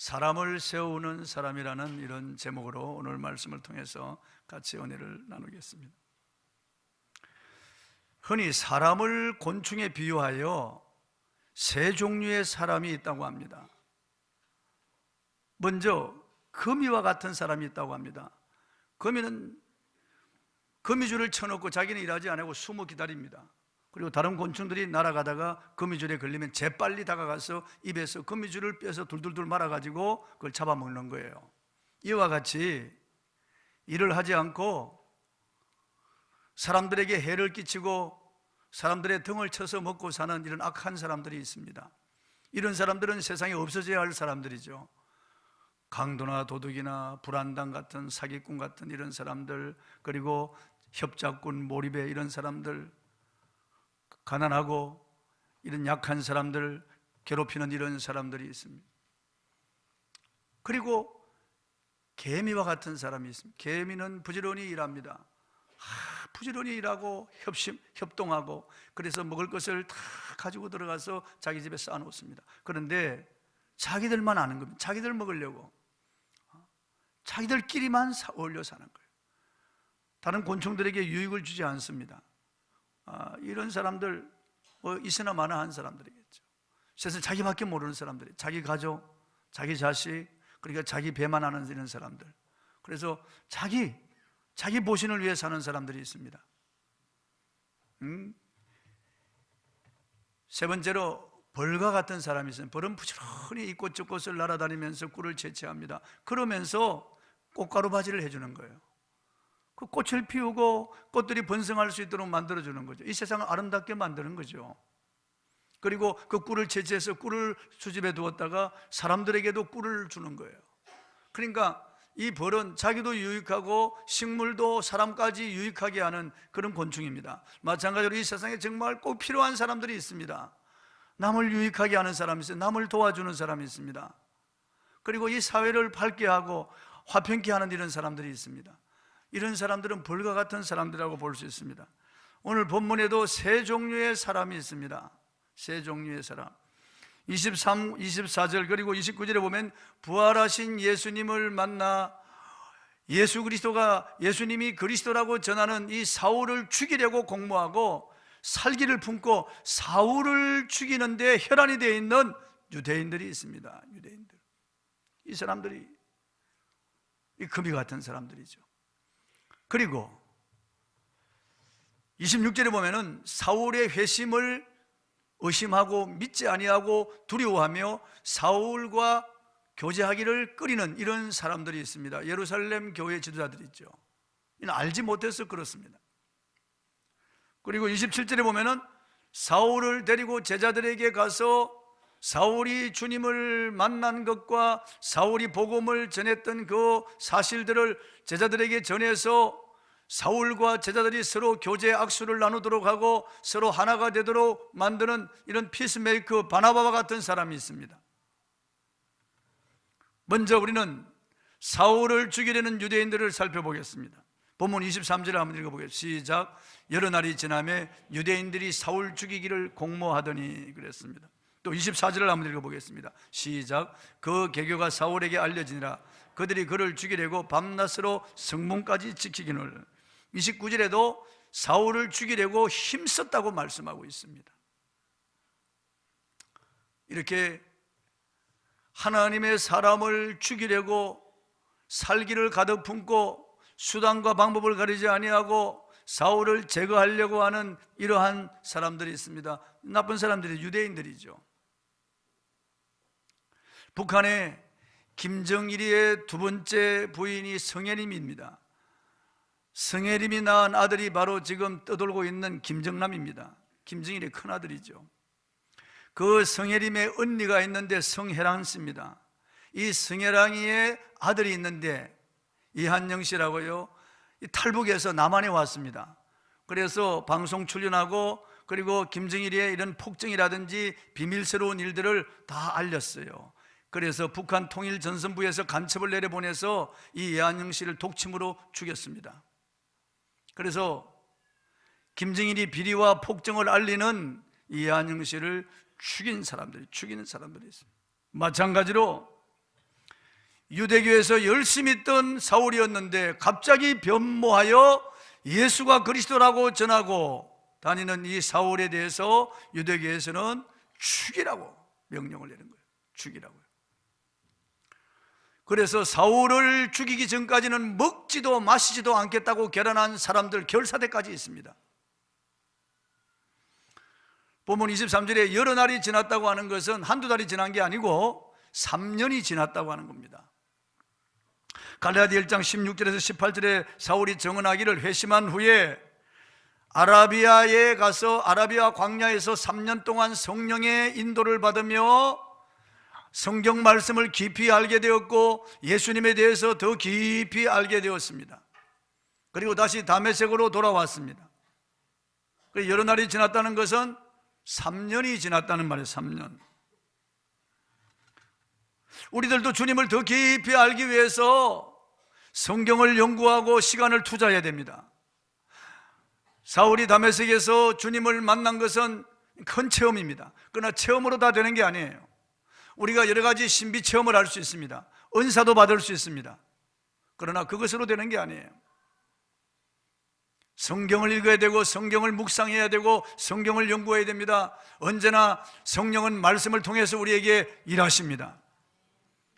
사람을 세우는 사람이라는 이런 제목으로 오늘 말씀을 통해서 같이 은혜를 나누겠습니다. 흔히 사람을 곤충에 비유하여 세 종류의 사람이 있다고 합니다. 먼저 거미와 같은 사람이 있다고 합니다. 거미는 거미줄을 쳐놓고 자기는 일하지 않고 숨어 기다립니다. 그리고 다른 곤충들이 날아가다가 거미줄에 걸리면 재빨리 다가가서 입에서 거미줄을 빼서 둘둘둘 말아가지고 그걸 잡아먹는 거예요. 이와 같이 일을 하지 않고 사람들에게 해를 끼치고 사람들의 등을 쳐서 먹고 사는 이런 악한 사람들이 있습니다. 이런 사람들은 세상에 없어져야 할 사람들이죠. 강도나 도둑이나 불안당 같은 사기꾼 같은 이런 사람들, 그리고 협작꾼, 몰입에 이런 사람들, 가난하고 이런 약한 사람들 괴롭히는 이런 사람들이 있습니다. 그리고 개미와 같은 사람이 있습니다. 개미는 부지런히 일합니다. 부지런히 일하고 협동하고, 그래서 먹을 것을 다 가지고 들어가서 자기 집에 쌓아놓습니다. 그런데 자기들만 아는 겁니다. 자기들 먹으려고 자기들끼리만 어울려 사는 거예요. 다른 곤충들에게 유익을 주지 않습니다. 이런 사람들 있으나 마나한 사람들이겠죠. 세상 자기밖에 모르는 사람들이, 자기 가족, 자기 자식, 그러니까 자기 배만 아는 이런 사람들. 그래서 자기 보신을 위해 사는 사람들이 있습니다. 세 번째로 벌과 같은 사람이 있어요. 벌은 부지런히 이곳저곳을 날아다니면서 꿀을 채취합니다. 그러면서 꽃가루 바지를 해주는 거예요. 그 꽃을 피우고 꽃들이 번성할 수 있도록 만들어주는 거죠. 이 세상을 아름답게 만드는 거죠. 그리고 그 꿀을 채취해서 꿀을 수집해 두었다가 사람들에게도 꿀을 주는 거예요. 그러니까 이 벌은 자기도 유익하고 식물도 사람까지 유익하게 하는 그런 곤충입니다. 마찬가지로 이 세상에 정말 꼭 필요한 사람들이 있습니다. 남을 유익하게 하는 사람이 있어요. 남을 도와주는 사람이 있습니다. 그리고 이 사회를 밝게 하고 화평케 하는 이런 사람들이 있습니다. 이런 사람들은 벌과 같은 사람들이라고 볼 수 있습니다. 오늘 본문에도 세 종류의 사람이 있습니다. 세 종류의 사람. 23, 24절 그리고 29절에 보면 부활하신 예수님을 만나 예수님이 그리스도라고 전하는 이 사울을 죽이려고 공모하고 살기를 품고 사울을 죽이는데 혈안이 되어 있는 유대인들이 있습니다. 유대인들. 이 사람들이 이 거미 같은 사람들이죠. 그리고 26절에 보면은 사울의 회심을 의심하고 믿지 아니하고 두려워하며 사울과 교제하기를 꺼리는 이런 사람들이 있습니다. 예루살렘 교회 지도자들이 있죠. 이는 알지 못해서 그렇습니다. 그리고 27절에 보면은 사울을 데리고 제자들에게 가서 사울이 주님을 만난 것과 사울이 복음을 전했던 그 사실들을 제자들에게 전해서 사울과 제자들이 서로 교제 악수를 나누도록 하고 서로 하나가 되도록 만드는 이런 피스메이커 바나바와 같은 사람이 있습니다. 먼저 우리는 사울을 죽이려는 유대인들을 살펴보겠습니다. 본문 23절을 한번 읽어보겠습니다. 시작. 여러 날이 지나매 유대인들이 사울 죽이기를 공모하더니 그랬습니다. 또 24절을 한번 읽어보겠습니다. 시작. 그 계교가 사울에게 알려지니라. 그들이 그를 죽이려고 밤낮으로 성문까지 지키기를. 29절에도 사울을 죽이려고 힘썼다고 말씀하고 있습니다. 이렇게 하나님의 사람을 죽이려고 살기를 가득 품고 수단과 방법을 가리지 아니하고 사울을 제거하려고 하는 이러한 사람들이 있습니다. 나쁜 사람들이 유대인들이죠. 북한의 김정일이의 두 번째 부인이 성혜림입니다. 성혜림이 낳은 아들이 바로 지금 떠돌고 있는 김정남입니다. 김정일의 큰아들이죠. 그 성혜림의 언니가 있는데 성혜랑 씨입니다. 이 성혜랑이의 아들이 있는데 이한영 씨라고요, 탈북해서 남한에 왔습니다. 그래서 방송 출연하고 그리고 김정일의 이런 폭정이라든지 비밀스러운 일들을 다 알렸어요. 그래서 북한 통일전선부에서 간첩을 내려보내서 이 이한영 씨를 독침으로 죽였습니다. 그래서 김정일이 비리와 폭정을 알리는 이한영 씨를 죽이는 사람들이 있습니다. 마찬가지로 유대교에서 열심히 있던 사울이었는데 갑자기 변모하여 예수가 그리스도라고 전하고 다니는 이 사울에 대해서 유대교에서는 죽이라고 명령을 내는 거예요. 죽이라고요. 그래서 사울을 죽이기 전까지는 먹지도 마시지도 않겠다고 결단한 사람들 결사대까지 있습니다. 본문 23절에 여러 날이 지났다고 하는 것은 한두 달이 지난 게 아니고 3년이 지났다고 하는 겁니다. 갈라디아 1장 16절에서 18절에 사울이 정언하기를 회심한 후에 아라비아에 가서 아라비아 광야에서 3년 동안 성령의 인도를 받으며 성경 말씀을 깊이 알게 되었고 예수님에 대해서 더 깊이 알게 되었습니다. 그리고 다시 다메섹으로 돌아왔습니다. 여러 날이 지났다는 것은 3년이 지났다는 말이에요. 3년. 우리들도 주님을 더 깊이 알기 위해서 성경을 연구하고 시간을 투자해야 됩니다. 사울이 다메섹에서 주님을 만난 것은 큰 체험입니다. 그러나 체험으로 다 되는 게 아니에요. 우리가 여러 가지 신비 체험을 할 수 있습니다. 은사도 받을 수 있습니다. 그러나 그것으로 되는 게 아니에요. 성경을 읽어야 되고 성경을 묵상해야 되고 성경을 연구해야 됩니다. 언제나 성령은 말씀을 통해서 우리에게 일하십니다.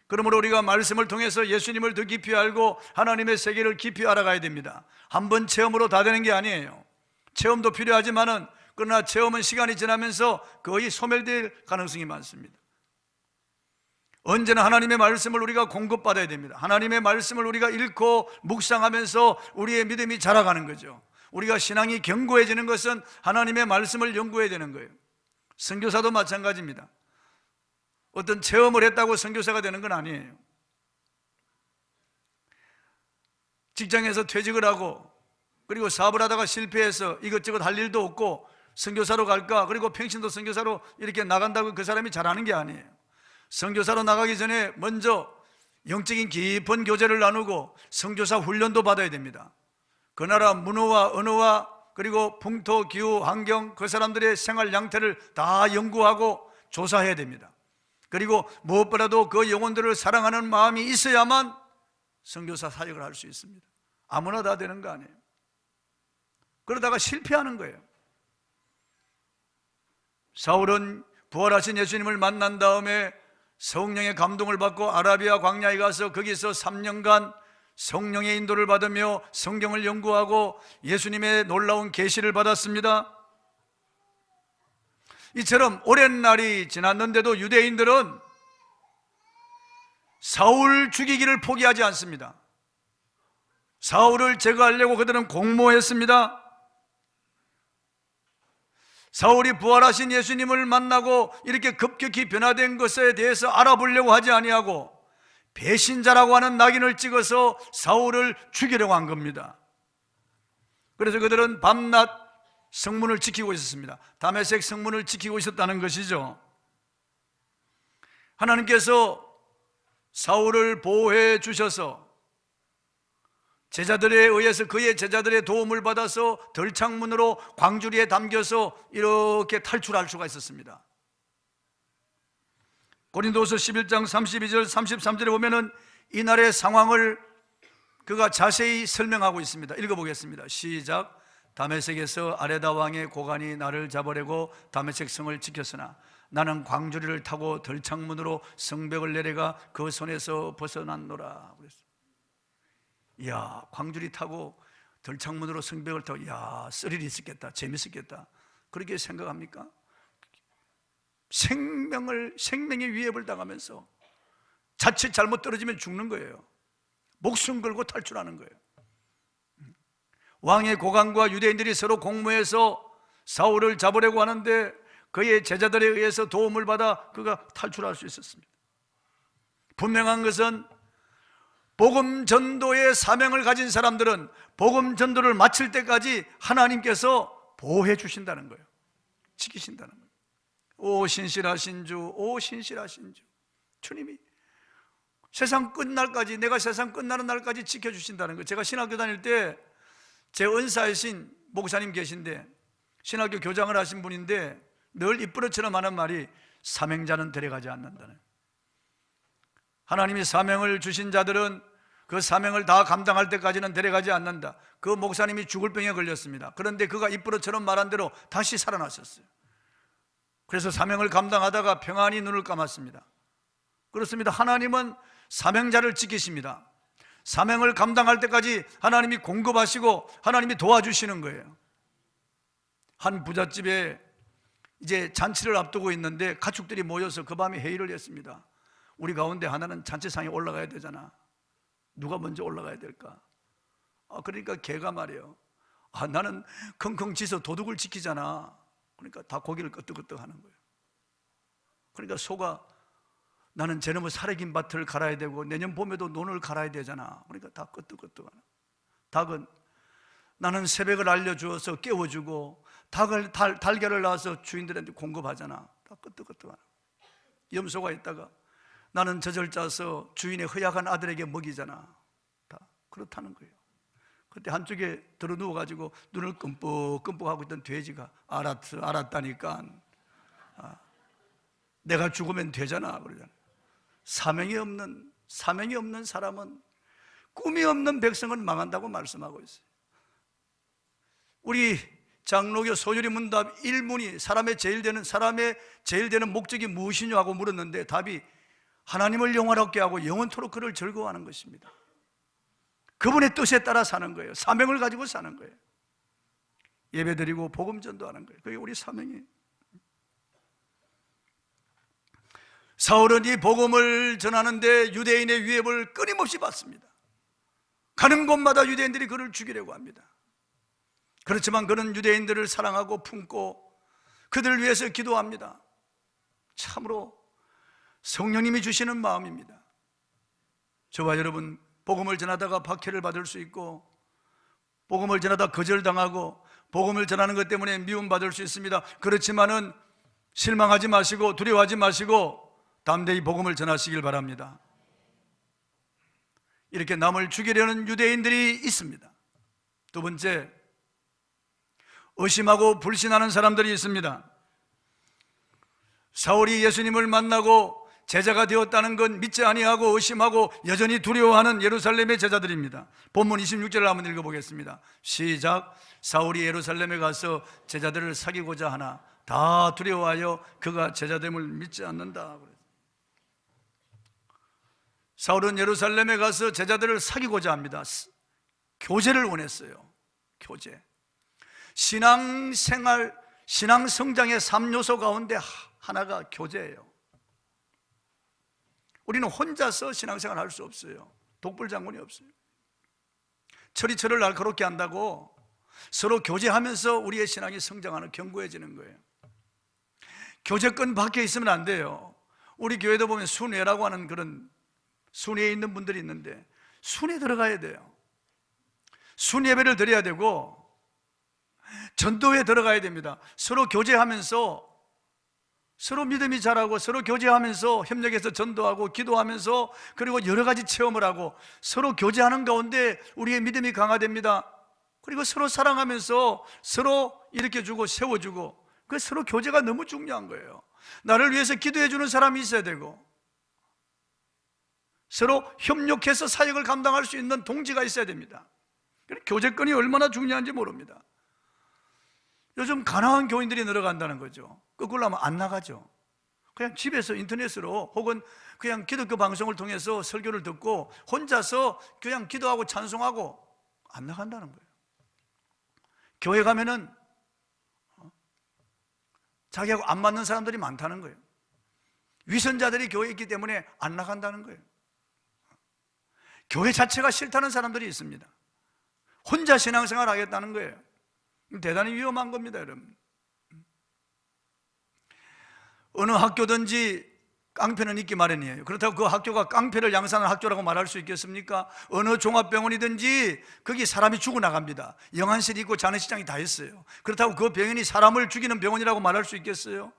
그러므로 우리가 말씀을 통해서 예수님을 더 깊이 알고 하나님의 세계를 깊이 알아가야 됩니다. 한번 체험으로 다 되는 게 아니에요. 체험도 필요하지만은 그러나 체험은 시간이 지나면서 거의 소멸될 가능성이 많습니다. 언제나 하나님의 말씀을 우리가 공급받아야 됩니다. 하나님의 말씀을 우리가 읽고 묵상하면서 우리의 믿음이 자라가는 거죠. 우리가 신앙이 견고해지는 것은 하나님의 말씀을 연구해야 되는 거예요. 선교사도 마찬가지입니다. 어떤 체험을 했다고 선교사가 되는 건 아니에요. 직장에서 퇴직을 하고 그리고 사업을 하다가 실패해서 이것저것 할 일도 없고 선교사로 갈까? 그리고 평신도 선교사로 이렇게 나간다고 그 사람이 잘하는 게 아니에요. 선교사로 나가기 전에 먼저 영적인 깊은 교제를 나누고 선교사 훈련도 받아야 됩니다. 그 나라 문화와 언어와 그리고 풍토, 기후, 환경, 그 사람들의 생활 양태를 다 연구하고 조사해야 됩니다. 그리고 무엇보다도 그 영혼들을 사랑하는 마음이 있어야만 선교사 사역을 할 수 있습니다. 아무나 다 되는 거 아니에요. 그러다가 실패하는 거예요. 사울은 부활하신 예수님을 만난 다음에 성령의 감동을 받고 아라비아 광야에 가서 거기서 3년간 성령의 인도를 받으며 성경을 연구하고 예수님의 놀라운 계시를 받았습니다. 이처럼 오랜 날이 지났는데도 유대인들은 사울 죽이기를 포기하지 않습니다. 사울을 제거하려고 그들은 공모했습니다. 사울이 부활하신 예수님을 만나고 이렇게 급격히 변화된 것에 대해서 알아보려고 하지 아니하고 배신자라고 하는 낙인을 찍어서 사울을 죽이려고 한 겁니다. 그래서 그들은 밤낮 성문을 지키고 있었습니다. 다메섹 성문을 지키고 있었다는 것이죠. 하나님께서 사울을 보호해 주셔서 제자들에 의해서 그의 제자들의 도움을 받아서 덜창문으로 광주리에 담겨서 이렇게 탈출할 수가 있었습니다. 고린도서 11장 32절 33절에 보면은 이날의 상황을 그가 자세히 설명하고 있습니다. 읽어보겠습니다. 시작. 다메섹에서 아레다 왕의 고관이 나를 잡으려고 다메섹 성을 지켰으나 나는 광주리를 타고 덜창문으로 성벽을 내려가 그 손에서 벗어났노라. 그랬어요. 이야, 광주리 타고 덜창문으로 성벽을 타고, 이야, 스릴이 있었겠다, 재밌었겠다, 그렇게 생각합니까? 생명의 위협을 당하면서 자칫 잘못 떨어지면 죽는 거예요. 목숨 걸고 탈출하는 거예요. 왕의 고관과 유대인들이 서로 공모해서 사울을 잡으려고 하는데 그의 제자들에 의해서 도움을 받아 그가 탈출할 수 있었습니다. 분명한 것은 복음 전도의 사명을 가진 사람들은 복음 전도를 마칠 때까지 하나님께서 보호해 주신다는 거예요. 지키신다는 거예요. 오 신실하신 주, 오 신실하신 주. 주님이 세상 끝날까지, 내가 세상 끝나는 날까지 지켜주신다는 거예요. 제가 신학교 다닐 때 제 은사이신 목사님 계신데 신학교 교장을 하신 분인데 늘 입버릇처럼 하는 말이 사명자는 데려가지 않는다는, 하나님이 사명을 주신 자들은 그 사명을 다 감당할 때까지는 데려가지 않는다. 그 목사님이 죽을 병에 걸렸습니다. 그런데 그가 입버릇처럼 말한 대로 다시 살아났었어요. 그래서 사명을 감당하다가 평안히 눈을 감았습니다. 그렇습니다. 하나님은 사명자를 지키십니다. 사명을 감당할 때까지 하나님이 공급하시고 하나님이 도와주시는 거예요. 한 부잣집에 이제 잔치를 앞두고 있는데 가축들이 모여서 그 밤에 회의를 했습니다. 우리 가운데 하나는 잔치상에 올라가야 되잖아. 누가 먼저 올라가야 될까? 그러니까 개가 말이에요. 나는 컹컹 짖어 도둑을 지키잖아. 그러니까 다 고기를 끄떡끄떡 하는 거예요. 그러니까 소가 나는 제놈의 사래긴 밭을 갈아야 되고 내년 봄에도 논을 갈아야 되잖아. 그러니까 다 끄떡끄떡 하는 거예요. 닭은 나는 새벽을 알려주어서 깨워주고 달걀을 낳아서 주인들한테 공급하잖아. 다 끄떡끄떡 하는 거예요. 염소가 있다가 나는 젖을 짜서 주인의 허약한 아들에게 먹이잖아. 다 그렇다는 거예요. 그때 한쪽에 들어 누워가지고 눈을 끔뻑끔뻑 하고 있던 돼지가 알았다니까. 내가 죽으면 되잖아 그러잖아. 사명이 없는 사람은, 꿈이 없는 백성은 망한다고 말씀하고 있어요. 우리 장로교 소유리 문답 1문이 사람의 제일 되는 목적이 무엇이냐 하고 물었는데 답이 하나님을 영원하게 하고 영원토록 그를 즐거워하는 것입니다. 그분의 뜻에 따라 사는 거예요. 사명을 가지고 사는 거예요. 예배드리고 복음 전도하는 거예요. 그게 우리 사명이에요. 사울은 이 복음을 전하는데 유대인의 위협을 끊임없이 받습니다. 가는 곳마다 유대인들이 그를 죽이려고 합니다. 그렇지만 그는 유대인들을 사랑하고 품고 그들을 위해서 기도합니다. 참으로 성령님이 주시는 마음입니다. 저와 여러분, 복음을 전하다가 박해를 받을 수 있고 복음을 전하다 거절당하고 복음을 전하는 것 때문에 미움받을 수 있습니다. 그렇지만은 실망하지 마시고 두려워하지 마시고 담대히 복음을 전하시길 바랍니다. 이렇게 남을 죽이려는 유대인들이 있습니다. 두 번째, 의심하고 불신하는 사람들이 있습니다. 사울이 예수님을 만나고 제자가 되었다는 건 믿지 아니하고 의심하고 여전히 두려워하는 예루살렘의 제자들입니다. 본문 26절을 한번 읽어보겠습니다. 시작. 사울이 예루살렘에 가서 제자들을 사귀고자 하나 다 두려워하여 그가 제자됨을 믿지 않는다. 사울은 예루살렘에 가서 제자들을 사귀고자 합니다. 교제를 원했어요. 교제. 신앙생활, 신앙성장의 3요소 가운데 하나가 교제예요. 우리는 혼자서 신앙생활 할 수 없어요. 독불장군이 없어요. 철이 날카롭게 한다고 서로 교제하면서 우리의 신앙이 성장하는, 견고해지는 거예요. 교제권 밖에 있으면 안 돼요. 우리 교회도 보면 순회라고 하는 그런 순회에 있는 분들이 있는데 순회 들어가야 돼요. 순예배를 드려야 되고 전도회 들어가야 됩니다. 서로 교제하면서 서로 믿음이 자라고 서로 교제하면서 협력해서 전도하고 기도하면서 그리고 여러 가지 체험을 하고 서로 교제하는 가운데 우리의 믿음이 강화됩니다. 그리고 서로 사랑하면서 서로 일으켜주고 세워주고, 그 서로 교제가 너무 중요한 거예요. 나를 위해서 기도해 주는 사람이 있어야 되고 서로 협력해서 사역을 감당할 수 있는 동지가 있어야 됩니다. 교제권이 얼마나 중요한지 모릅니다. 요즘 가난한 교인들이 늘어간다는 거죠. 거꾸로 하면 안 나가죠. 그냥 집에서 인터넷으로 혹은 그냥 기독교 방송을 통해서 설교를 듣고 혼자서 그냥 기도하고 찬송하고 안 나간다는 거예요. 교회 가면은 자기하고 안 맞는 사람들이 많다는 거예요. 위선자들이 교회에 있기 때문에 안 나간다는 거예요. 교회 자체가 싫다는 사람들이 있습니다. 혼자 신앙생활 하겠다는 거예요. 대단히 위험한 겁니다, 여러분. 어느 학교든지 깡패는 있기 마련이에요. 그렇다고 그 학교가 깡패를 양산하는 학교라고 말할 수 있겠습니까? 어느 종합병원이든지 거기 사람이 죽어나갑니다. 영안실이 있고 장례식장이 다 있어요. 그렇다고 그 병원이 사람을 죽이는 병원이라고 말할 수 있겠어요?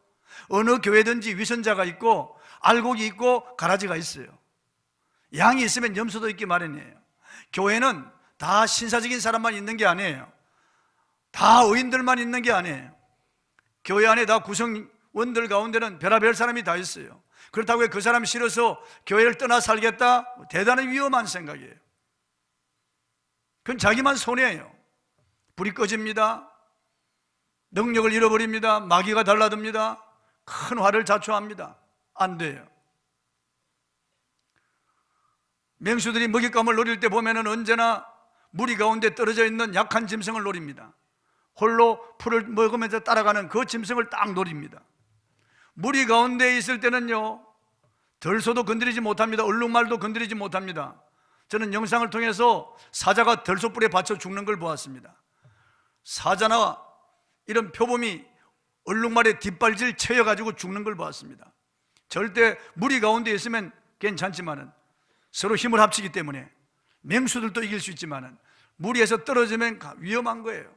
어느 교회든지 위선자가 있고 알곡이 있고 가라지가 있어요. 양이 있으면 염소도 있기 마련이에요. 교회는 다 신사적인 사람만 있는 게 아니에요. 다 의인들만 있는 게 아니에요. 교회 안에 다 구성원들 가운데는 별의별 사람이 다 있어요. 그렇다고 그 사람 싫어서 교회를 떠나 살겠다? 대단히 위험한 생각이에요. 그건 자기만 손해예요. 불이 꺼집니다. 능력을 잃어버립니다. 마귀가 달라듭니다. 큰 화를 자초합니다. 안 돼요. 맹수들이 먹잇감을 노릴 때 보면은 언제나 무리 가운데 떨어져 있는 약한 짐승을 노립니다. 홀로 풀을 먹으면서 따라가는 그 짐승을 딱 노립니다. 무리 가운데 있을 때는요, 덜소도 건드리지 못합니다. 얼룩말도 건드리지 못합니다. 저는 영상을 통해서 사자가 덜소불에 받쳐 죽는 걸 보았습니다. 사자나 이런 표범이 얼룩말에 뒷발질 채여가지고 죽는 걸 보았습니다. 절대 무리 가운데 있으면 괜찮지만은 서로 힘을 합치기 때문에 맹수들도 이길 수 있지만은 무리에서 떨어지면 위험한 거예요.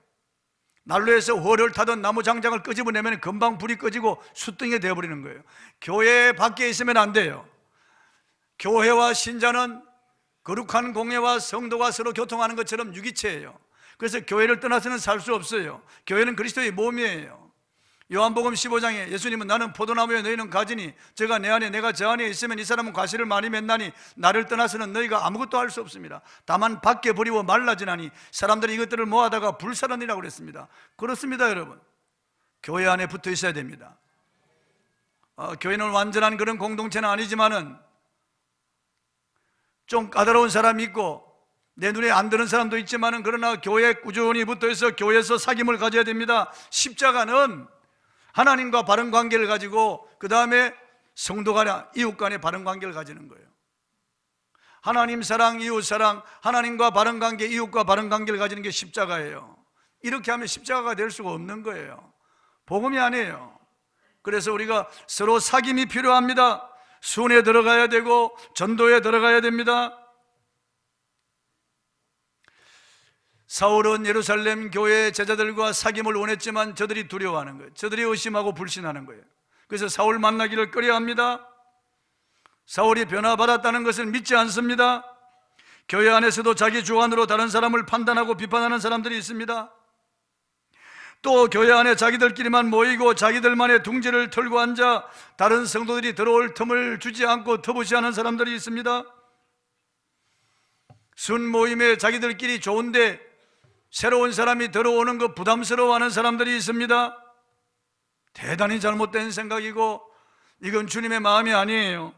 난로에서火를 타던 나무 장작을 끄집어내면 금방 불이 꺼지고 숯등이 되어버리는 거예요. 교회 밖에 있으면 안 돼요. 교회와 신자는 거룩한 공예와 성도가 서로 교통하는 것처럼 유기체예요. 그래서 교회를 떠나서는 살 수 없어요. 교회는 그리스도의 몸이에요. 요한복음 15장에 예수님은 나는 포도나무에 너희는 가지니 저가 내 안에 내가 저 안에 있으면 이 사람은 과실을 많이 맺나니 나를 떠나서는 너희가 아무것도 할 수 없습니다. 다만 밖에 버리고 말라지나니 사람들이 이것들을 모아다가 불사르니라고 그랬습니다. 그렇습니다, 여러분. 교회 안에 붙어 있어야 됩니다. 교회는 완전한 그런 공동체는 아니지만은 좀 까다로운 사람이 있고 내 눈에 안 드는 사람도 있지만은 그러나 교회에 꾸준히 붙어 있어 교회에서 사귐을 가져야 됩니다. 십자가는 하나님과 바른 관계를 가지고 그 다음에 성도 간에 이웃 간에 바른 관계를 가지는 거예요. 하나님 사랑, 이웃 사랑, 하나님과 바른 관계, 이웃과 바른 관계를 가지는 게 십자가예요. 이렇게 하면 십자가가 될 수가 없는 거예요. 복음이 아니에요. 그래서 우리가 서로 사귐이 필요합니다. 순회에 들어가야 되고 전도에 들어가야 됩니다. 사울은 예루살렘 교회 제자들과 사귐을 원했지만 저들이 두려워하는 거예요. 저들이 의심하고 불신하는 거예요. 그래서 사울 만나기를 꺼려합니다. 사울이 변화받았다는 것을 믿지 않습니다. 교회 안에서도 자기 주관으로 다른 사람을 판단하고 비판하는 사람들이 있습니다. 또 교회 안에 자기들끼리만 모이고 자기들만의 둥지를 털고 앉아 다른 성도들이 들어올 틈을 주지 않고 터부시하는 사람들이 있습니다. 순 모임에 자기들끼리 좋은데 새로운 사람이 들어오는 거 부담스러워하는 사람들이 있습니다. 대단히 잘못된 생각이고 이건 주님의 마음이 아니에요.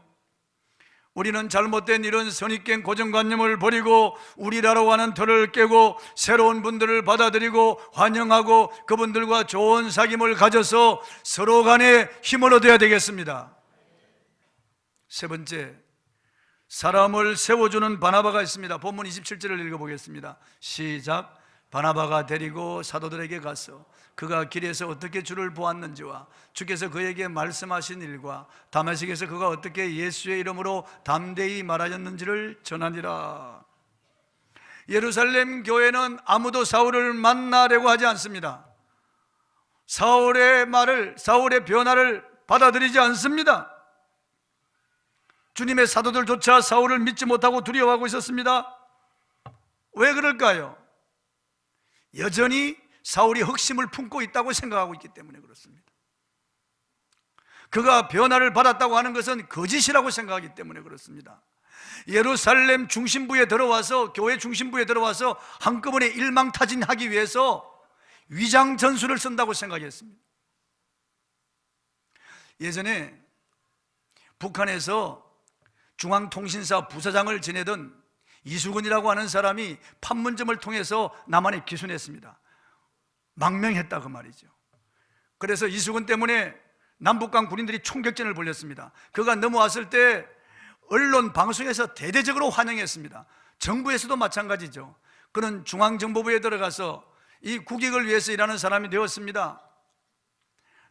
우리는 잘못된 이런 선입견 고정관념을 버리고 우리라고 하는 틀을 깨고 새로운 분들을 받아들이고 환영하고 그분들과 좋은 사귐을 가져서 서로 간에 힘을 얻어야 되겠습니다. 세 번째, 사람을 세워주는 바나바가 있습니다. 본문 27절을 읽어보겠습니다. 시작. 바나바가 데리고 사도들에게 가서 그가 길에서 어떻게 주를 보았는지와 주께서 그에게 말씀하신 일과 다메섹에서 그가 어떻게 예수의 이름으로 담대히 말하였는지를 전하니라. 예루살렘 교회는 아무도 사울을 만나려고 하지 않습니다. 사울의 말을, 사울의 변화를 받아들이지 않습니다. 주님의 사도들조차 사울을 믿지 못하고 두려워하고 있었습니다. 왜 그럴까요? 여전히 사울이 흑심을 품고 있다고 생각하고 있기 때문에 그렇습니다. 그가 변화를 받았다고 하는 것은 거짓이라고 생각하기 때문에 그렇습니다. 예루살렘 중심부에 들어와서, 교회 중심부에 들어와서 한꺼번에 일망타진하기 위해서 위장 전술을 쓴다고 생각했습니다. 예전에 북한에서 중앙통신사 부사장을 지내던 이수근이라고 하는 사람이 판문점을 통해서 남한에 기순했습니다. 망명했다 그 말이죠. 그래서 이수근 때문에 남북한 군인들이 총격전을 벌였습니다. 그가 넘어왔을 때 언론 방송에서 대대적으로 환영했습니다. 정부에서도 마찬가지죠. 그는 중앙정보부에 들어가서 이 국익을 위해서 일하는 사람이 되었습니다.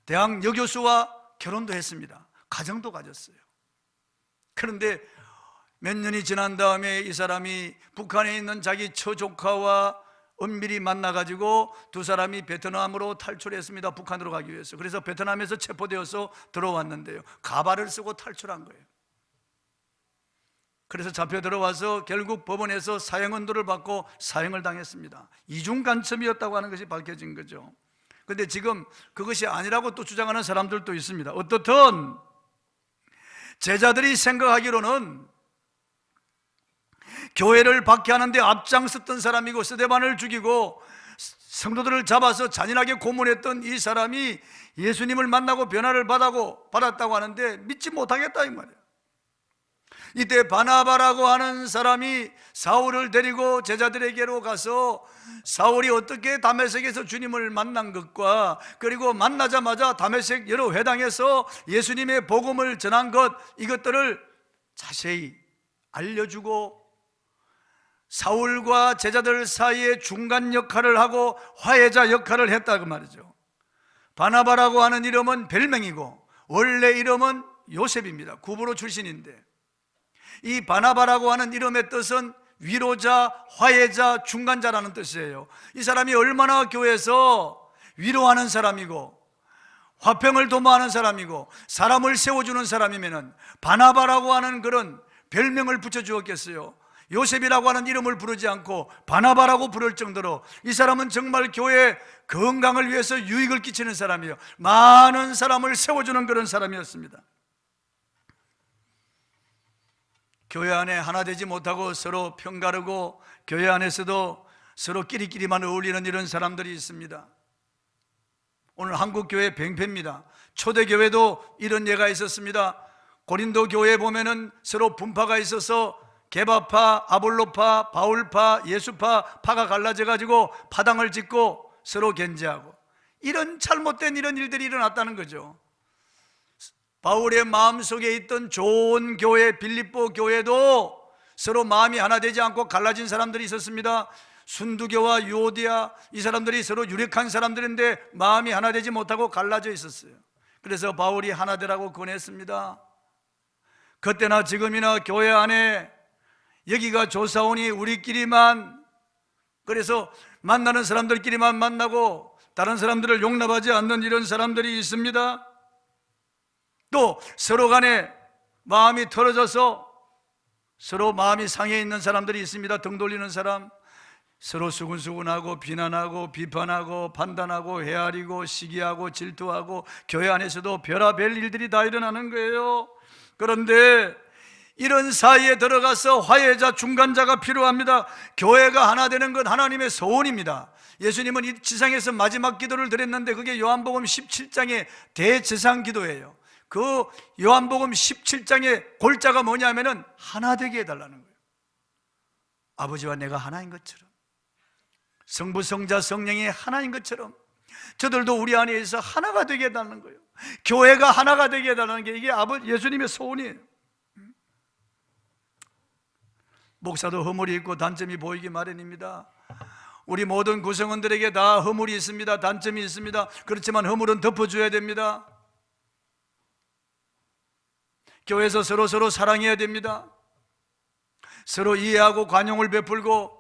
대학 여교수와 결혼도 했습니다. 가정도 가졌어요. 그런데 몇 년이 지난 다음에 이 사람이 북한에 있는 자기 처조카와 은밀히 만나가지고 두 사람이 베트남으로 탈출했습니다. 북한으로 가기 위해서. 그래서 베트남에서 체포되어서 들어왔는데요, 가발을 쓰고 탈출한 거예요. 그래서 잡혀 들어와서 결국 법원에서 사형언도를 받고 사형을 당했습니다. 이중 간첩이었다고 하는 것이 밝혀진 거죠. 그런데 지금 그것이 아니라고 또 주장하는 사람들도 있습니다. 어떻든 제자들이 생각하기로는 교회를 박해하는데 앞장섰던 사람이고 스데반을 죽이고 성도들을 잡아서 잔인하게 고문했던 이 사람이 예수님을 만나고 변화를 받았다고 하는데 믿지 못하겠다 이 말이에요. 이때 바나바라고 하는 사람이 사울을 데리고 제자들에게로 가서 사울이 어떻게 다메섹에서 주님을 만난 것과 그리고 만나자마자 다메섹 여러 회당에서 예수님의 복음을 전한 것, 이것들을 자세히 알려주고 사울과 제자들 사이에 중간 역할을 하고 화해자 역할을 했다고 말이죠. 바나바라고 하는 이름은 별명이고 원래 이름은 요셉입니다. 구브로 출신인데, 이 바나바라고 하는 이름의 뜻은 위로자, 화해자, 중간자라는 뜻이에요. 이 사람이 얼마나 교회에서 위로하는 사람이고 화평을 도모하는 사람이고 사람을 세워주는 사람이면은 바나바라고 하는 그런 별명을 붙여주었겠어요. 요셉이라고 하는 이름을 부르지 않고 바나바라고 부를 정도로 이 사람은 정말 교회의 건강을 위해서 유익을 끼치는 사람이에요. 많은 사람을 세워주는 그런 사람이었습니다. 교회 안에 하나 되지 못하고 서로 편가르고 교회 안에서도 서로 끼리끼리만 어울리는 이런 사람들이 있습니다. 오늘 한국 교회 뱅패입니다. 초대교회도 이런 예가 있었습니다. 고린도 교회에 보면은 서로 분파가 있어서 게바파, 아볼로파, 바울파, 예수파 파가 갈라져 가지고 파당을 짓고 서로 견제하고 이런 잘못된 이런 일들이 일어났다는 거죠. 바울의 마음속에 있던 좋은 교회 빌립보 교회도 서로 마음이 하나 되지 않고 갈라진 사람들이 있었습니다. 순두교와 유오디아, 이 사람들이 서로 유력한 사람들인데 마음이 하나 되지 못하고 갈라져 있었어요. 그래서 바울이 하나 되라고 권했습니다. 그때나 지금이나 교회 안에 여기가 좋사오니 우리끼리만, 그래서 만나는 사람들끼리만 만나고 다른 사람들을 용납하지 않는 이런 사람들이 있습니다. 또 서로 간에 마음이 틀어져서 서로 마음이 상해 있는 사람들이 있습니다. 등 돌리는 사람, 서로 수군수군하고 비난하고 비판하고 판단하고 헤아리고 시기하고 질투하고 교회 안에서도 별의별 일들이 다 일어나는 거예요. 그런데 이런 사이에 들어가서 화해자, 중간자가 필요합니다. 교회가 하나 되는 건 하나님의 소원입니다. 예수님은 이 지상에서 마지막 기도를 드렸는데 그게 요한복음 17장의 대제상 기도예요. 그 요한복음 17장의 골자가 뭐냐면은 하나 되게 해달라는 거예요. 아버지와 내가 하나인 것처럼, 성부, 성자, 성령이 하나인 것처럼 저들도 우리 안에서 하나가 되게 해달라는 거예요. 교회가 하나가 되게 해달라는 게 이게 예수님의 소원이에요. 목사도 허물이 있고 단점이 보이기 마련입니다. 우리 모든 구성원들에게 다 허물이 있습니다. 단점이 있습니다. 그렇지만 허물은 덮어줘야 됩니다. 교회에서 서로 사랑해야 됩니다. 서로 이해하고 관용을 베풀고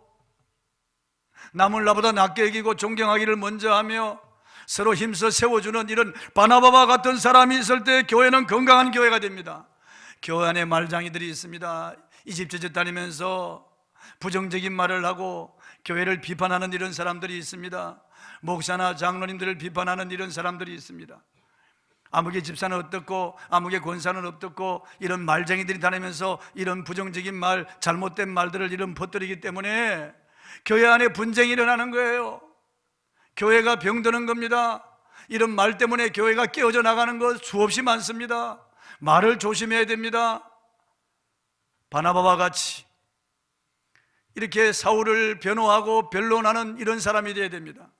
남을 나보다 낫게 여기고 존경하기를 먼저 하며 서로 힘써 세워주는 이런 바나바와 같은 사람이 있을 때 교회는 건강한 교회가 됩니다. 교회 안에 말장이들이 있습니다. 이 집 저 집 다니면서 부정적인 말을 하고 교회를 비판하는 이런 사람들이 있습니다. 목사나 장로님들을 비판하는 이런 사람들이 있습니다. 아무개 집사는 어떻고 아무개 권사는 어떻고 이런 말쟁이들이 다니면서 이런 부정적인 말, 잘못된 말들을 이런 퍼뜨리기 때문에 교회 안에 분쟁이 일어나는 거예요. 교회가 병드는 겁니다. 이런 말 때문에 교회가 깨어져 나가는 것 수없이 많습니다. 말을 조심해야 됩니다. 바나바와 같이 이렇게 사울을 변호하고 변론하는 이런 사람이 되어야 됩니다.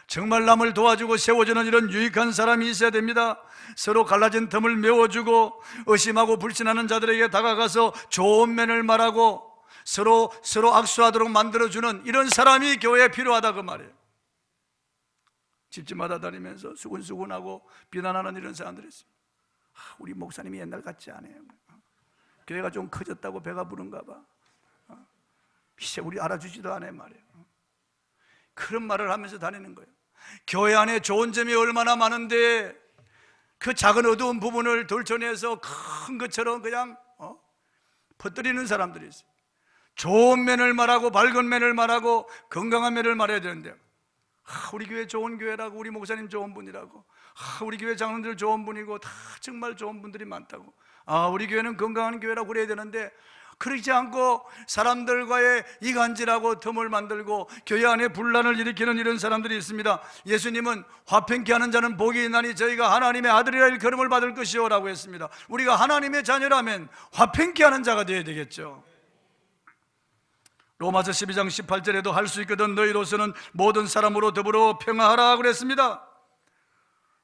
정말 남을 도와주고 세워주는 이런 유익한 사람이 있어야 됩니다. 서로 갈라진 틈을 메워주고 의심하고 불신하는 자들에게 다가가서 좋은 면을 말하고 서로 악수하도록 만들어주는 이런 사람이 교회에 필요하다 그 말이에요. 집집마다 다니면서 수군수군하고 비난하는 이런 사람들이 있습니다. 우리 목사님이 옛날 같지 않아요. 교회가 좀 커졌다고 배가 부른가 봐. 이제 우리 알아주지도 않아요 말이에요. 그런 말을 하면서 다니는 거예요. 교회 안에 좋은 점이 얼마나 많은데 그 작은 어두운 부분을 돌쳐내서 큰 것처럼 그냥 퍼뜨리는 사람들이 있어요. 좋은 면을 말하고 밝은 면을 말하고 건강한 면을 말해야 되는데 우리 교회 좋은 교회라고 우리 목사님 좋은 분이라고 우리 교회 장로들 좋은 분이고 다 정말 좋은 분들이 많다고, 우리 교회는 건강한 교회라고 그래야 되는데, 그렇지 않고 사람들과의 이간질하고 틈을 만들고 교회 안에 분란을 일으키는 이런 사람들이 있습니다. 예수님은 화평케 하는 자는 복이 있나니 저희가 하나님의 아들이라 일컬음을 받을 것이요 라고 했습니다. 우리가 하나님의 자녀라면 화평케 하는 자가 되어야 되겠죠. 로마서 12장 18절에도 할 수 있거든 너희로서는 모든 사람으로 더불어 평화하라 그랬습니다.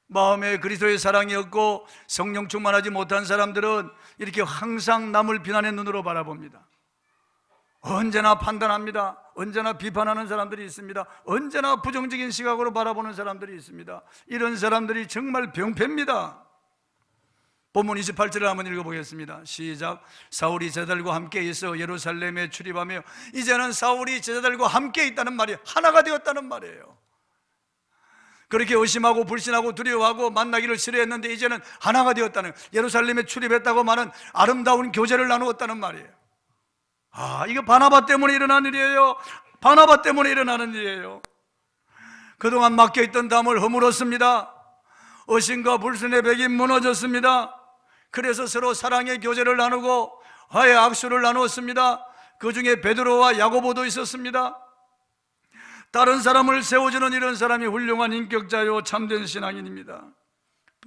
마음에 그리스도의 사랑이 없고 성령 충만하지 못한 사람들은 이렇게 항상 남을 비난의 눈으로 바라봅니다. 언제나 판단합니다. 언제나 비판하는 사람들이 있습니다. 언제나 부정적인 시각으로 바라보는 사람들이 있습니다. 이런 사람들이 정말 병폐입니다. 본문 28절을 한번 읽어보겠습니다. 시작. 사울이 제자들과 함께 있어 예루살렘에 출입하며, 이제는 사울이 제자들과 함께 있다는 말이 하나가 되었다는 말이에요. 그렇게 의심하고 불신하고 두려워하고 만나기를 싫어했는데 이제는 하나가 되었다는, 예루살렘에 출입했다고 말은 아름다운 교제를 나누었다는 말이에요. 이거 바나바 때문에 일어난 일이에요. 바나바 때문에 일어나는 일이에요. 그동안 막혀있던 담을 허물었습니다. 의심과 불신의 벽이 무너졌습니다. 그래서 서로 사랑의 교제를 나누고 화해 악수를 나누었습니다. 그 중에 베드로와 야고보도 있었습니다. 다른 사람을 세워주는 이런 사람이 훌륭한 인격자요 참된 신앙인입니다.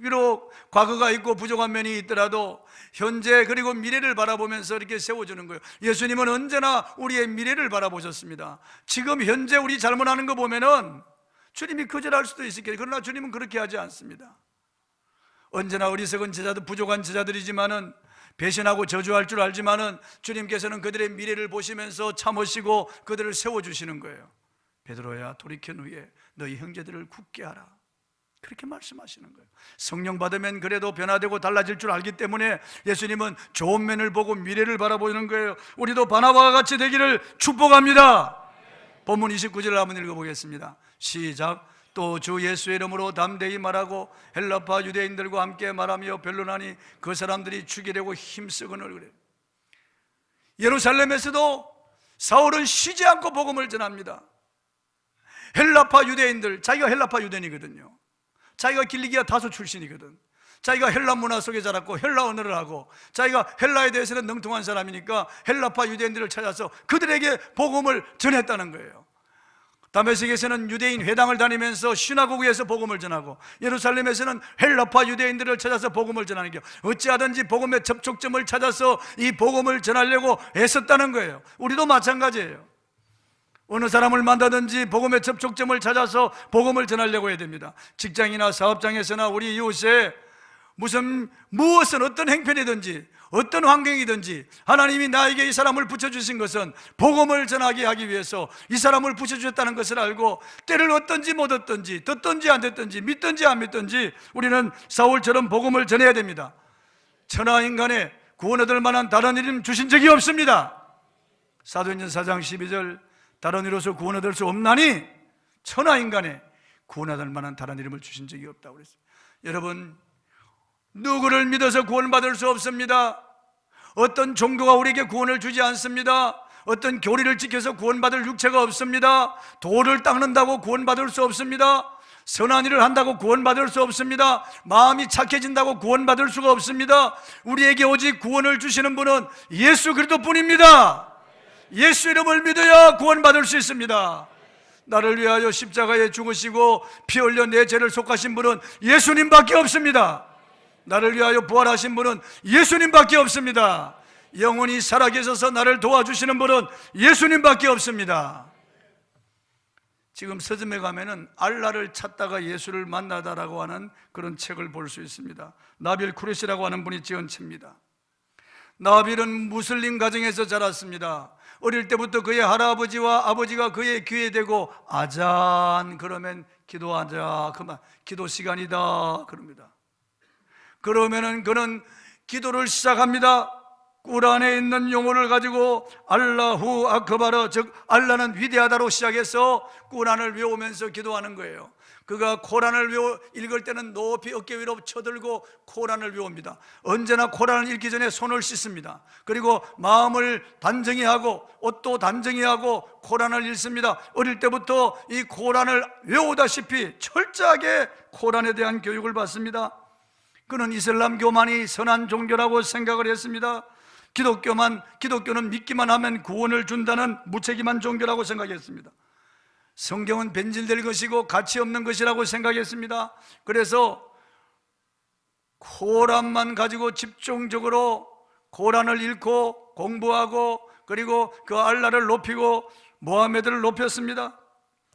비록 과거가 있고 부족한 면이 있더라도 현재 그리고 미래를 바라보면서 이렇게 세워주는 거예요. 예수님은 언제나 우리의 미래를 바라보셨습니다. 지금 현재 우리 잘못하는 거 보면은 주님이 거절할 수도 있겠죠. 그러나 주님은 그렇게 하지 않습니다. 언제나 어리석은 제자들, 부족한 제자들이지만은, 배신하고 저주할 줄 알지만은 주님께서는 그들의 미래를 보시면서 참으시고 그들을 세워주시는 거예요. 베드로야, 돌이킨 후에 너희 형제들을 굳게 하라, 그렇게 말씀하시는 거예요. 성령 받으면 그래도 변화되고 달라질 줄 알기 때문에 예수님은 좋은 면을 보고 미래를 바라보는 거예요. 우리도 바나바와 같이 되기를 축복합니다. 본문 29절을 한번 읽어보겠습니다. 시작. 또 주 예수의 이름으로 담대히 말하고 헬라파 유대인들과 함께 말하며 변론하니 그 사람들이 죽이려고 힘쓰거늘 그래요. 예루살렘에서도 사울은 쉬지 않고 복음을 전합니다. 헬라파 유대인들, 자기가 헬라파 유대인이거든요. 자기가 길리기아 다소 출신이거든. 자기가 헬라 문화 속에 자랐고 헬라 언어를 하고 자기가 헬라에 대해서는 능통한 사람이니까 헬라파 유대인들을 찾아서 그들에게 복음을 전했다는 거예요. 다메섹에서는 유대인 회당을 다니면서 시나고그에서 복음을 전하고, 예루살렘에서는 헬라파 유대인들을 찾아서 복음을 전하는 게, 어찌하든지 복음의 접촉점을 찾아서 이 복음을 전하려고 애썼다는 거예요. 우리도 마찬가지예요. 어느 사람을 만나든지 복음의 접촉점을 찾아서 복음을 전하려고 해야 됩니다. 직장이나 사업장에서나 우리 이웃에 무엇은 어떤 행편이든지 어떤 환경이든지 하나님이 나에게 이 사람을 붙여주신 것은 복음을 전하게 하기 위해서 이 사람을 붙여주셨다는 것을 알고, 때를 얻든지 못 얻든지 듣든지 안 듣든지 믿든지 안 믿든지 우리는 사울처럼 복음을 전해야 됩니다. 천하인간에 구원 얻을 만한 다른 이름 주신 적이 없습니다. 사도행전 4장 12절, 다른 이로서 구원 얻을 수 없나니 천하인간에 구원 얻을 만한 다른 이름을 주신 적이 없다고 그랬어요. 여러분, 누구를 믿어서 구원받을 수 없습니다. 어떤 종교가 우리에게 구원을 주지 않습니다. 어떤 교리를 지켜서 구원받을 육체가 없습니다. 돌을 닦는다고 구원받을 수 없습니다. 선한 일을 한다고 구원받을 수 없습니다. 마음이 착해진다고 구원받을 수가 없습니다. 우리에게 오직 구원을 주시는 분은 예수 그리스도뿐입니다. 예수 이름을 믿어야 구원받을 수 있습니다. 나를 위하여 십자가에 죽으시고 피 흘려 내 죄를 속하신 분은 예수님밖에 없습니다. 나를 위하여 부활하신 분은 예수님밖에 없습니다. 영원히 살아계셔서 나를 도와주시는 분은 예수님밖에 없습니다. 지금 서점에 가면은 알라를 찾다가 예수를 만나다라고 하는 그런 책을 볼 수 있습니다. 나빌 쿠레시라고 하는 분이 지은 책입니다. 나빌은 무슬림 가정에서 자랐습니다. 어릴 때부터 그의 할아버지와 아버지가 그의 귀에 대고 아잔 그러면 기도하자, 그만 기도 시간이다 그럽니다. 그러면은 그는 기도를 시작합니다. 꾸란에 있는 용어를 가지고 알라후 아크바르, 즉 알라는 위대하다로 시작해서 꾸란을 외우면서 기도하는 거예요. 그가 코란을 읽을 때는 높이 어깨 위로 쳐들고 코란을 외웁니다. 언제나 코란을 읽기 전에 손을 씻습니다. 그리고 마음을 단정히 하고 옷도 단정히 하고 코란을 읽습니다. 어릴 때부터 이 코란을 외우다시피 철저하게 코란에 대한 교육을 받습니다. 그는 이슬람교만이 선한 종교라고 생각을 했습니다. 기독교는 믿기만 하면 구원을 준다는 무책임한 종교라고 생각했습니다. 성경은 변질될 것이고 가치 없는 것이라고 생각했습니다. 그래서 코란만 가지고 집중적으로 코란을 읽고 공부하고 그리고 그 알라를 높이고 모하메드를 높였습니다.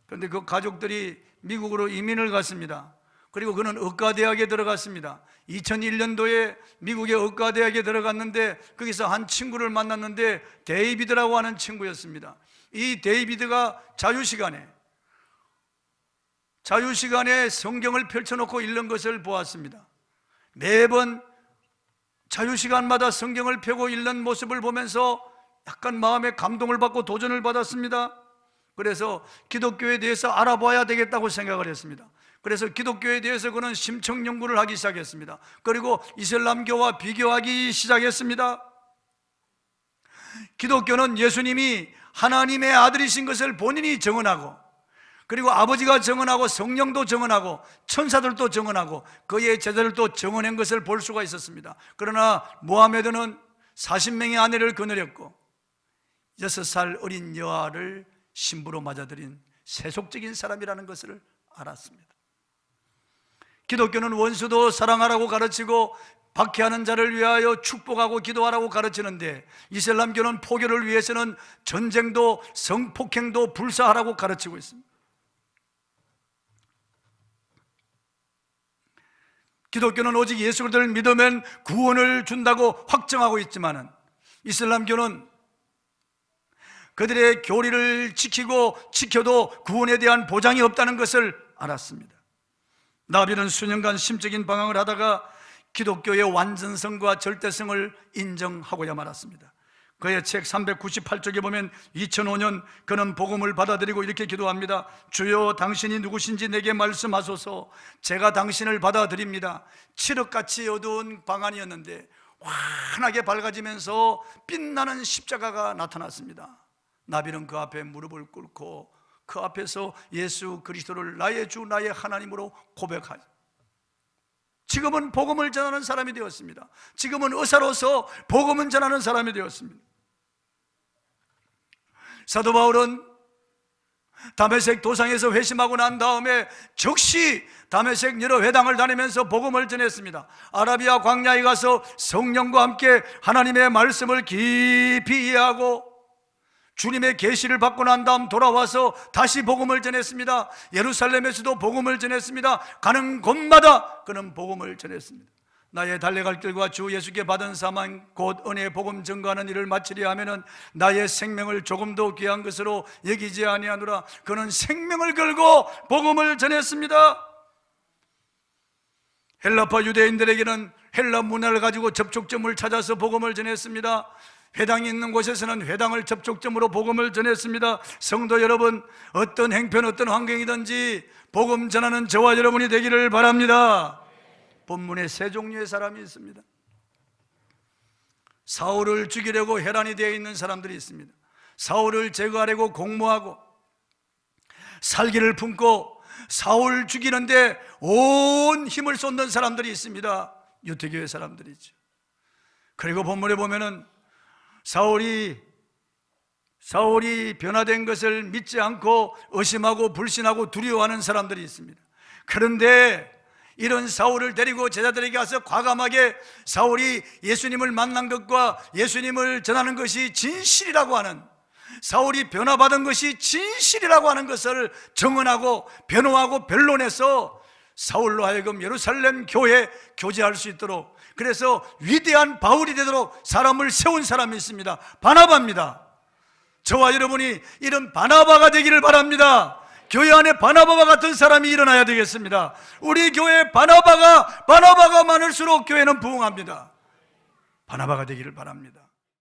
그런데 그 가족들이 미국으로 이민을 갔습니다. 그리고 그는 의과대학에 들어갔습니다. 2001년도에 미국의 의과대학에 들어갔는데 거기서 한 친구를 만났는데 데이비드라고 하는 친구였습니다. 이 데이비드가 자유시간에 성경을 펼쳐놓고 읽는 것을 보았습니다. 매번 자유시간마다 성경을 펴고 읽는 모습을 보면서 약간 마음에 감동을 받고 도전을 받았습니다. 그래서 기독교에 대해서 알아봐야 되겠다고 생각을 했습니다. 그래서 기독교에 대해서 그는 심층 연구를 하기 시작했습니다. 그리고 이슬람교와 비교하기 시작했습니다. 기독교는 예수님이 하나님의 아들이신 것을 본인이 증언하고, 그리고 아버지가 증언하고 성령도 증언하고 천사들도 증언하고 그의 제자들도 증언한 것을 볼 수가 있었습니다. 그러나 모하메드는 40명의 아내를 거느렸고 6살 어린 여아를 신부로 맞아들인 세속적인 사람이라는 것을 알았습니다. 기독교는 원수도 사랑하라고 가르치고 박해하는 자를 위하여 축복하고 기도하라고 가르치는데, 이슬람교는 포교를 위해서는 전쟁도 성폭행도 불사하라고 가르치고 있습니다. 기독교는 오직 예수 그리스도를 믿으면 구원을 준다고 확정하고 있지만, 이슬람교는 그들의 교리를 지켜도 구원에 대한 보장이 없다는 것을 알았습니다. 나비는 수년간 심적인 방황을 하다가 기독교의 완전성과 절대성을 인정하고야 말았습니다. 그의 책 398쪽에 보면 2005년 그는 복음을 받아들이고 이렇게 기도합니다. 주여, 당신이 누구신지 내게 말씀하소서. 제가 당신을 받아들입니다. 칠흑같이 어두운 방안이었는데 환하게 밝아지면서 빛나는 십자가가 나타났습니다. 나비는 그 앞에 무릎을 꿇고 그 앞에서 예수 그리스도를 나의 주 나의 하나님으로 고백하죠. 지금은 복음을 전하는 사람이 되었습니다. 지금은 의사로서 복음을 전하는 사람이 되었습니다. 사도 바울은 다메섹 도상에서 회심하고 난 다음에 즉시 다메섹 여러 회당을 다니면서 복음을 전했습니다. 아라비아 광야에 가서 성령과 함께 하나님의 말씀을 깊이 이해하고 주님의 계시를 받고 난 다음 돌아와서 다시 복음을 전했습니다. 예루살렘에서도 복음을 전했습니다. 가는 곳마다 그는 복음을 전했습니다. 나의 달려갈 길과 주 예수께 받은 사망 곧 은혜의 복음 증거하는 일을 마치려 하면은 나의 생명을 조금도 귀한 것으로 여기지 아니하노라. 그는 생명을 걸고 복음을 전했습니다. 헬라파 유대인들에게는 헬라 문화를 가지고 접촉점을 찾아서 복음을 전했습니다. 회당이 있는 곳에서는 회당을 접촉점으로 복음을 전했습니다. 성도 여러분, 어떤 행편 어떤 환경이든지 복음 전하는 저와 여러분이 되기를 바랍니다. 본문에 세 종류의 사람이 있습니다. 사울을 죽이려고 혈안이 되어 있는 사람들이 있습니다. 사울을 제거하려고 공모하고 살기를 품고 사울 죽이는데 온 힘을 쏟는 사람들이 있습니다. 유태교의 사람들이죠. 그리고 본문에 보면은 사울이 변화된 것을 믿지 않고 의심하고 불신하고 두려워하는 사람들이 있습니다. 그런데 이런 사울을 데리고 제자들에게 가서 과감하게 사울이 예수님을 만난 것과 예수님을 전하는 것이 진실이라고 하는, 사울이 변화받은 것이 진실이라고 하는 것을 증언하고 변호하고 변론해서 사울로 하여금 예루살렘 교회에 교제할 수 있도록, 그래서 위대한 바울이 되도록 사람을 세운 사람이 있습니다. 바나바입니다. 저와 여러분이 이런 바나바가 되기를 바랍니다. 교회 안에 바나바와 같은 사람이 일어나야 되겠습니다. 우리 교회에 바나바가 많을수록 교회는 부흥합니다. 바나바가 되기를 바랍니다.